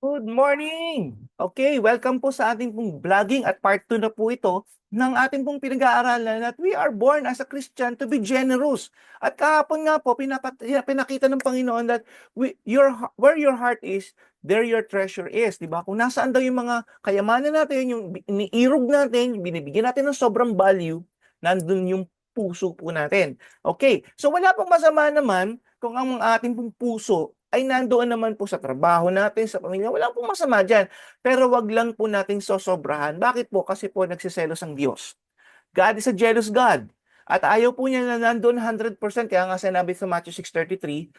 Good morning! Okay, welcome po sa ating pong vlogging at part 2 na po ito ng ating pong pinag-aaralan that we are born as a Christian to be generous. At kahapon nga po, pinakita ng Panginoon that where your heart is, there your treasure is. Diba? Kung nasaan daw yung mga kayamanan natin, yung iniirog natin, yung binibigyan natin ng sobrang value, nandun yung puso po natin. Okay, so wala pong masama naman kung ang ating pong puso ay nandoon naman po sa trabaho natin, sa pamilya, wala pong masama dyan. Pero wag lang po nating sosobrahan. Bakit po? Kasi po nagsiselos ang Diyos. God is a jealous God. At ayaw po niya na nandoon 100%. Kaya nga sinabi sa Matthew 6:33,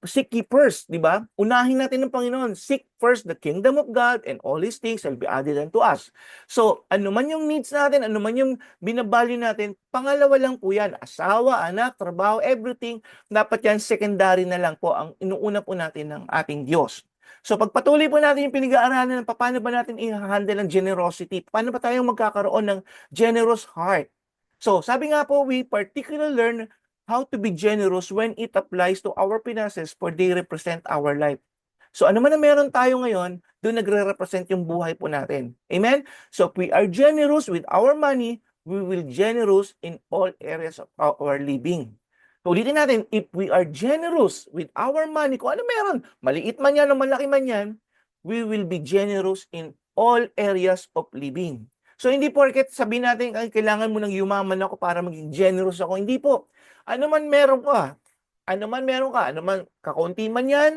seek ye first, di ba? Unahin natin ng Panginoon. Seek first the kingdom of God and all His things shall be added unto us. So, ano man yung needs natin, ano man yung binabalyo natin, pangalawa lang po yan. Asawa, anak, trabaho, everything. Dapat yan secondary na lang po ang inuuna po natin ng ating Diyos. So, pagpatuloy po natin yung pinag-aaralan ng paano ba natin i-handle ang generosity, paano ba tayong magkakaroon ng generous heart. So, sabi nga po, we particularly learn how to be generous when it applies to our finances for they represent our life. So ano man na meron tayo ngayon, doon nagre-represent yung buhay po natin. Amen? So if we are generous with our money, we will generous in all areas of our living. So ulitin natin, if we are generous with our money, kung ano meron, maliit man yan o malaki man yan, we will be generous in all areas of living. So hindi porket sabihin natin, ay, kailangan mo nang yumaman ako para maging generous ako. Hindi po. Ano man meron ka, ano man kakaunti man yan,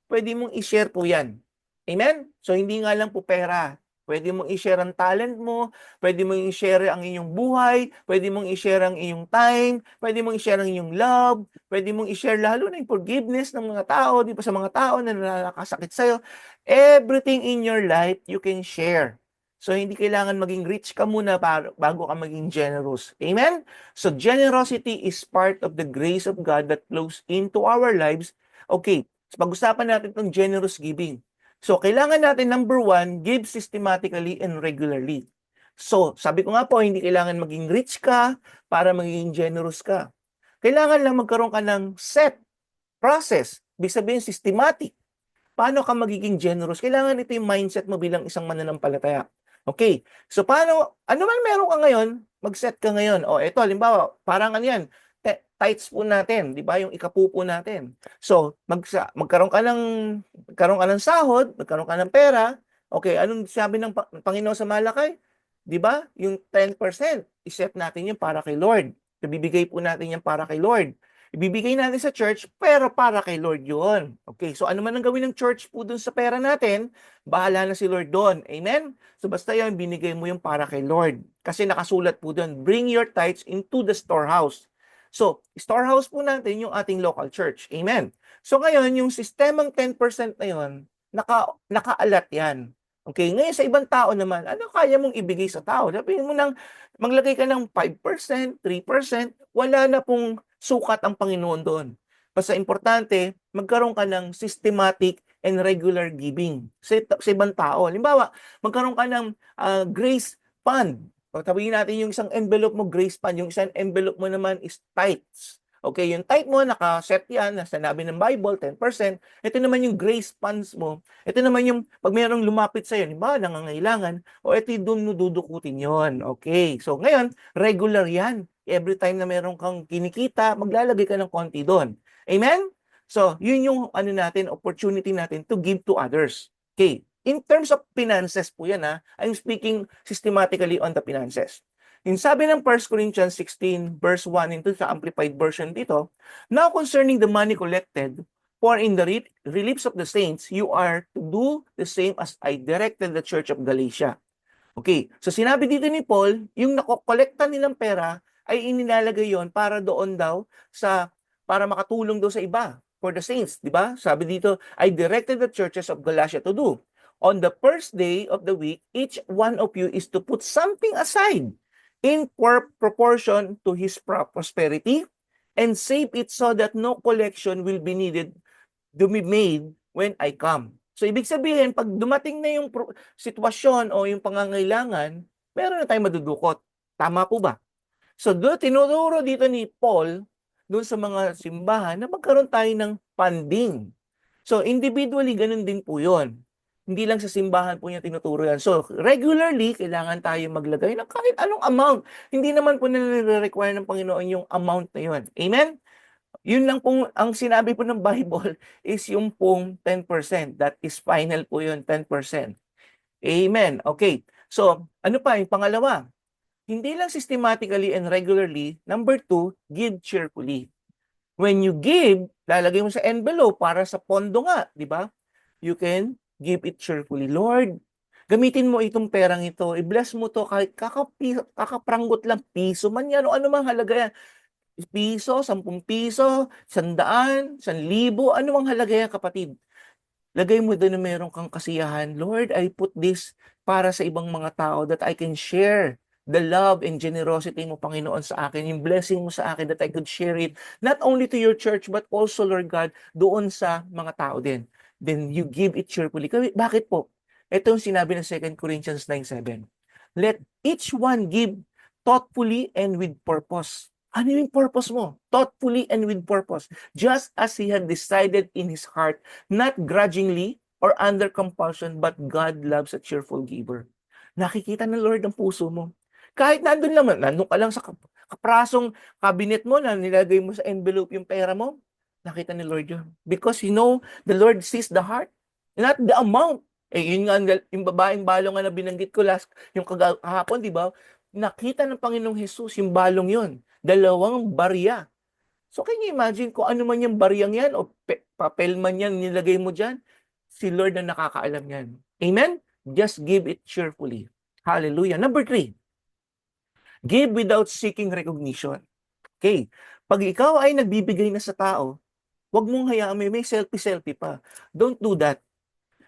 pwede mong i-share po yan. Amen? So, hindi nga lang po pera. Pwede mong i-share ang talent mo, pwede mong i-share ang iyong buhay, pwede mong i-share ang iyong time, pwede mong i-share ang iyong love, pwede mong i-share lalo na yung forgiveness ng mga tao, di ba sa mga tao na nakakasakit sa'yo. Everything in your life, you can share. So, hindi kailangan maging rich ka muna bago ka maging generous. Amen? So, generosity is part of the grace of God that flows into our lives. Okay, so pag-usapan natin itong generous giving. So, kailangan natin, number one, give systematically and regularly. So, sabi ko nga po, hindi kailangan maging rich ka para maging generous ka. Kailangan lang magkaroon ka ng set process. Ibig sabihin, systematic. Paano ka magiging generous? Kailangan ito yung mindset mo bilang isang mananampalataya. Okay. So, ano man meron ka ngayon, mag-set ka ngayon. O, ito, halimbawa, parang ano yan, tithes po natin, di ba? Yung ikapupo natin. So, magkaroon ka ng sahod, magkaroon ka ng pera. Okay, anong sabi ng Panginoon sa Malakay? Di ba? Yung 10%, iset natin yung para kay Lord. Ibibigay po natin yan para kay Lord. Ibibigay natin sa church, pero para kay Lord yun. Okay, so ano man ang gawin ng church po dun sa pera natin, bahala na si Lord doon. Amen? So basta yun, binigay mo yung para kay Lord. Kasi nakasulat po doon, bring your tithes into the storehouse. So, storehouse po natin yung ating local church. Amen? So ngayon, yung sistemang 10% na yun, naka-alat yan. Okay, ngayon sa ibang tao naman, ano kaya mong ibigay sa tao? Sabihin mo nang maglagay ka ng 5%, 3%, wala na pong sukat ang Panginoon doon. Basta importante, magkaroon ka ng systematic and regular giving sa ibang tao. Halimbawa, magkaroon ka ng grace fund. O sabihin natin yung isang envelope mo, grace fund. Yung isang envelope mo naman is tithes. Okay, yung tithe mo, nakaset yan, sinabi ng Bible, 10%. Ito naman yung grace funds mo. Ito naman yung, pag mayroong lumapit sa'yo, halimbawa, nangangailangan, o ito yung doon mo dudukutin yun. Okay, so ngayon, regular yan. Every time na meron kang kinikita, maglalagay ka ng konti doon. Amen? So, yun yung ano natin, opportunity natin to give to others. Okay. In terms of finances po yan, I'm speaking systematically on the finances. Yung sabi ng 1 Corinthians 16, verse 1 into sa Amplified Version dito, now concerning the money collected, for in the reliefs of the saints, you are to do the same as I directed the Church of Galatia. Okay, so sinabi dito ni Paul, yung nakokolekta nilang pera ay inilalagay yon para doon daw para makatulong daw sa iba, for the saints, di ba? Sabi dito, I directed the churches of Galatia to do. On the first day of the week, each one of you is to put something aside in proportion to his prosperity and save it so that no collection will be needed to be made when I come. So, ibig sabihin, pag dumating na yung sitwasyon o yung pangangailangan, meron na tayong madudukot. Tama po ba? So, tinuturo dito ni Paul doon sa mga simbahan na magkaroon tayo ng funding. So, individually, ganun din po yun. Hindi lang sa simbahan po niya tinuturo yan. So, regularly, kailangan tayo maglagay ng kahit anong amount. Hindi naman po nire-require ng Panginoon yung amount na yun. Amen? Yun lang pong, ang sinabi po ng Bible is yung pong 10%. That is final po yun, 10%. Amen. Okay. So, ano pa? Yung pangalawa, hindi lang systematically and regularly. Number two, give cheerfully. When you give, lalagay mo sa envelope para sa pondo nga, di ba? You can give it cheerfully. Lord, gamitin mo itong perang ito. I-bless mo to kahit kakapranggot lang, piso man yan o ano mang halaga yan. Piso, 10 piso, 100, 1,000, ano mang halaga yan, kapatid. Lagay mo doon na meron kang kasiyahan. Lord, I put this para sa ibang mga tao that I can share the love and generosity mo, Panginoon, sa akin, yung blessing mo sa akin that I could share it, not only to your church, but also, Lord God, doon sa mga tao din. Then you give it cheerfully. Bakit po? Ito yung sinabi ng 2 Corinthians 9:7. Let each one give thoughtfully and with purpose. Ano yung purpose mo? Thoughtfully and with purpose. Just as he had decided in his heart, not grudgingly or under compulsion, but God loves a cheerful giver. Nakikita ng Lord ang puso mo. Kahit nandun ka lang sa kaprasong cabinet mo na nilagay mo sa envelope yung pera mo, nakita ni Lord yun. Because the Lord sees the heart, not the amount. Yun nga, yung babaeng balong nga na binanggit ko yung kahapon, di ba? Nakita ng Panginoong Jesus yung balong yun. 2 barya. So, can you imagine kung ano man yung bariyang yan o papel man yan nilagay mo dyan? Si Lord na nakakaalam yan. Amen? Just give it cheerfully. Hallelujah. Number 3, give without seeking recognition. Okay. Pag ikaw ay nagbibigay na sa tao, huwag mong hayaan may selfie-selfie pa. Don't do that.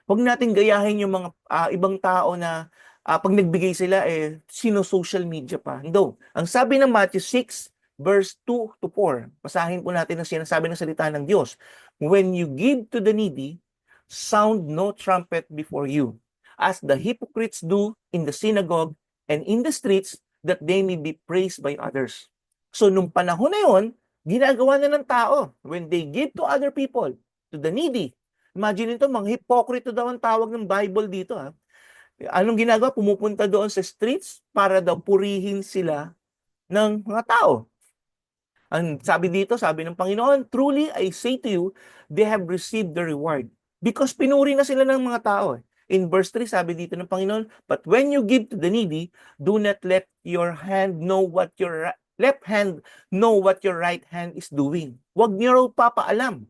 Huwag natin gayahin yung mga ibang tao na pag nagbigay sila, sino-social media pa. No. Ang sabi ng Matthew 6, verse 2 to 4, basahin po natin ang sinasabi ng salita ng Diyos. When you give to the needy, sound no trumpet before you, as the hypocrites do in the synagogue and in the streets, that they may be praised by others. So, nung panahon na yun, ginagawa na ng tao. When they give to other people, to the needy, imagine ito, mga hipokrito daw ang tawag ng Bible dito. Anong ginagawa? Pumupunta doon sa streets para daw purihin sila ng mga tao. Ang sabi dito, sabi ng Panginoon, truly I say to you, they have received the reward. Because pinuri na sila ng mga tao. In verse 3, sabi dito ng Panginoon, but when you give to the needy, do not let your hand know what your left hand know what your right hand is doing. Huwag niyo raw papaalam,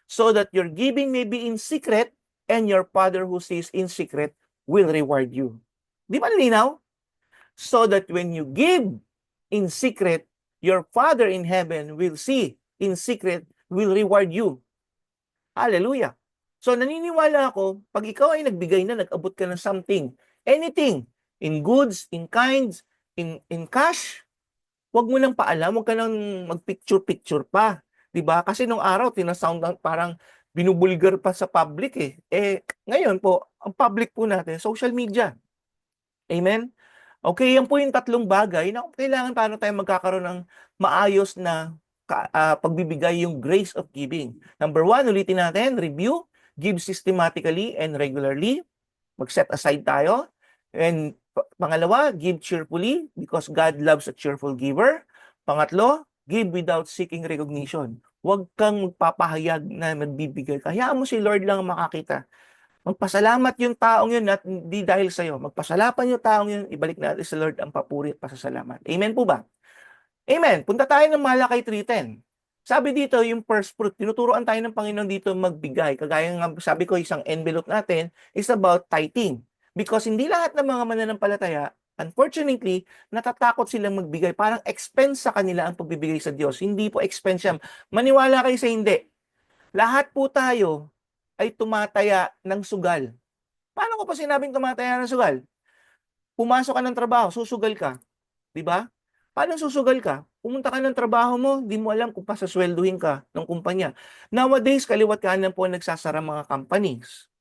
so that your giving may be in secret, and your Father who sees in secret will reward you. Di ba nalinaw? So that when you give in secret, your Father in heaven will see in secret, will reward you. Hallelujah. So naniniwala ako, pag ikaw ay nagbigay na, nag-abot ka ng something, anything, in goods, in kinds, in cash, wag mo nang paalam, wag ka nang mag-picture-picture pa. 'Di ba? Kasi nung araw, tinasound parang binubulgar pa sa public ngayon po, ang public po natin, social media. Amen? Okay, yan po yung 3 bagay na kailangan paano tayo magkakaroon ng maayos na pagbibigay, yung grace of giving. Number 1, ulitin natin, review, give systematically and regularly. Mag-set aside tayo. And pangalawa, give cheerfully because God loves a cheerful giver. Pangatlo, give without seeking recognition. Huwag kang magpapahayag na magbibigay. Hayaan mo si Lord lang makakita. Magpasalamat yung taong yun at hindi dahil sa'yo. Magpasalamat yung taong yun, ibalik natin sa Lord ang papuri at pasasalamat. Amen po ba? Amen. Punta tayo ng Malakay 3:10. Sabi dito, yung first fruit, tinuturoan tayo ng Panginoon dito magbigay. Kagaya nga sabi ko, isang envelope natin is about tithing. Because hindi lahat ng mga mananampalataya, unfortunately, natatakot silang magbigay. Parang expense sa kanila ang pagbibigay sa Diyos. Hindi po expense yan. Maniwala kayo sa hindi. Lahat po tayo ay tumataya ng sugal. Paano ko pa sinabing tumataya ng sugal? Pumasok ka ng trabaho, susugal ka. Di ba? Paano susugal ka? Pumunta ka ng trabaho mo, di mo alam kung pasaswelduhin ka ng kumpanya. Nowadays, kaliwat kanan po nagsasara mga companies.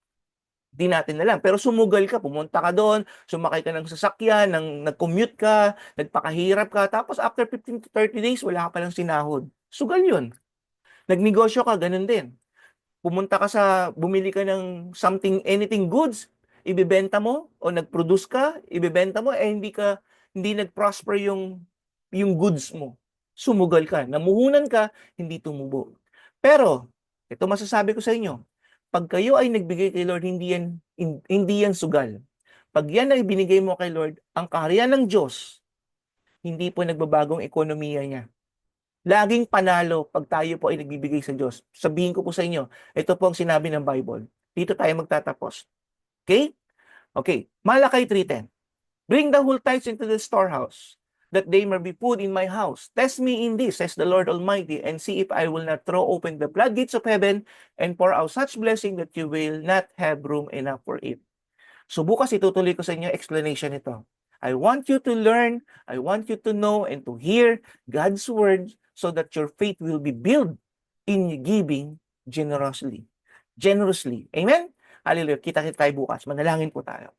Di natin alam. Pero sumugal ka, pumunta ka doon, sumakay ka ng sasakyan, nag-commute ka, nagpakahirap ka, tapos after 15 to 30 days, wala ka palang sinahod. Sugal yun. Nagnegosyo ka, ganun din. bumili ka ng something, anything goods, ibebenta mo o nag-produce ka, ibebenta mo, hindi nag-prosper yung goods mo. Sumugal ka, namuhunan ka, hindi tumubo. Pero, ito masasabi ko sa inyo, pag kayo ay nagbigay kay Lord, hindi yan sugal. Pag yan ay binigay mo kay Lord, ang kaharian ng Diyos, hindi po nagbabagong ekonomiya niya. Laging panalo pag tayo po ay nagbibigay sa Diyos. Sabihin ko po sa inyo, ito po ang sinabi ng Bible. Dito tayo magtatapos. Okay? Okay. Malakay 3:10. Bring the whole tithes into the storehouse, that they may be put in my house. Test me in this, says the Lord Almighty, and see if I will not throw open the floodgates of heaven and pour out such blessing that you will not have room enough for it. So bukas itutuloy ko sa inyo explanation nito. I want you to learn, I want you to know and to hear God's word so that your faith will be built in giving generously. Generously. Amen? Hallelujah. Kita-kita tayo bukas. Manalangin po tayo.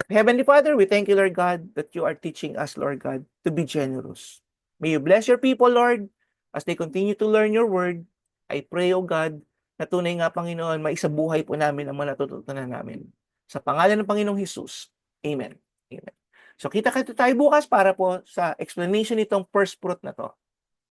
Heavenly Father, we thank you, Lord God, that you are teaching us, Lord God, to be generous. May you bless your people, Lord, as they continue to learn your word. I pray, O God, na tunay nga, Panginoon, maisabuhay po namin ang mga natututunan namin. Sa pangalan ng Panginoong Hesus. Amen. Amen. So kita tayo bukas para po sa explanation nitong first fruit na to.